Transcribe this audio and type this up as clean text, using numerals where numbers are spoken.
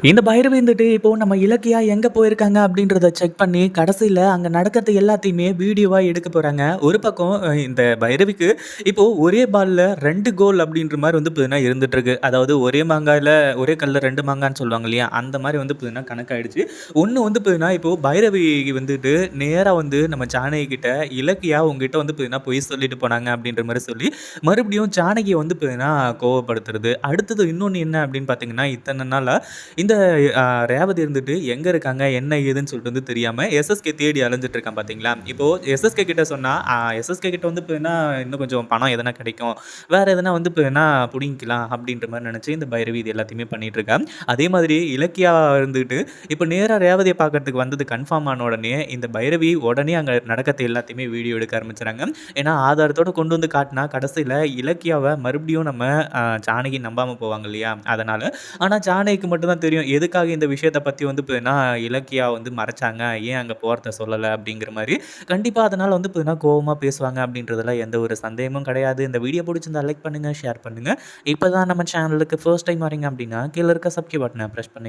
இந்த பைரவி வந்துட்டு இப்போ நம்ம இலக்கியா எங்க போயிருக்காங்க அப்படின்றத செக் பண்ணி கடைசியில அங்க நடக்கிறது எல்லாத்தையுமே வீடியோவா எடுக்க போறாங்க. ஒரு பக்கம் இந்த பைரவிக்கு இப்போ ஒரே பால்ல 2 கோல் அப்படின்ற மாரி வந்து பார்த்தீங்கன்னா இருந்துட்டு இருக்கு. அதாவது ஒரே மாங்காய்ல ஒரே கல்லுல 2 மாங்கான்னு சொல்லுவாங்க இல்லையா? அந்த மாரி வந்து பார்த்தீங்கன்னா கணக்காயிடுச்சு. ஒண்ணு வந்து பார்த்தீங்கன்னா இப்போ பைரவி வந்துட்டு நேரா வந்து நம்ம ஜானகி கிட்ட இலக்கியா உங்ககிட்ட வந்து பார்த்தீங்கன்னா பொய் சொல்லிட்டு போனாங்க அப்படின்ற மாரி சொல்லி மறுபடியும் ஜானகிய வந்து பார்த்தீங்கன்னா கோவப்படுத்துறது. அடுத்தது இன்னொன்னு என்ன அப்படின்னு பார்த்தீங்கன்னா, இத்தன நாளா இந்த அ ரேவதி இருந்துட்டு எங்க இருக்காங்க? என்ன ஏதுன்னு சொல்லிட்டு வந்து தெரியாம எஸ்எஸ்கே தேடி அலைஞ்சுட்டு இருக்கான் பார்த்தீங்களா? இப்போ எஸ்எஸ்கே கிட்ட சொன்னா, எஸ்எஸ்கே கிட்ட வந்து பார்த்தீங்கன்னா, இன்னும் கொஞ்சம் பணம் எதனா கிடைக்கும். வேற எதனா வந்து பார்த்தீங்கன்னா புடிங்கிக்கலாம் அப்படின்ற மாரி நெனச்சு இந்த பைரவி இது எல்லாத்தையுமே பண்ணிட்டு இருக்கா. அதே மாதிரி இலக்கியா இருந்துட்டு இப்ப நேரா ரேவதிய பார்க்கறதுக்கு வந்தது கன்ஃபார்ம் ஆன உடனே, இந்த பைரவி உடனே அங்க நடக்கத்த எல்லாத்தையுமே வீடியோ எடுக்க ஆரம்பிச்சுறாங்க. ஏன்னா ஆதாரத்தோட கொண்டு வந்து காட்டுனா கடைசியில இலக்கியாவ மறுபடியும் நம்ம ஜானகி நம்பாம போவாங்க இல்லையா? அதனால ஆனா ஜானகிக்கு மட்டும் தான் தெரியும். எதுக்காக இந்த விஷயத்த பத்தி வந்து பார்த்தீங்கன்னா, இலக்கியா வந்து மறைச்சாங்க. ஏன் அங்க போறத சொல்லல அப்படிங்கிற மாரி. கண்டிப்பா அதனால வந்து பார்த்தீங்கன்னா, கோவமா பேசுவாங்க அப்படின்றதுல எந்த ஒரு சந்தேகமும் கிடையாது. இந்த வீடியோ புடிச்சிருந்தா லைக் பண்ணுங்க, ஷேர் பண்ணுங்க. இப்ப தான் நம்ம சேனலுக்கு ஃபர்ஸ்ட் டைம் வரீங்க அப்படின்னா, கீழ இருக்க சப்ஸ்கிரைப் பட்டன பிரஸ் பண்ணி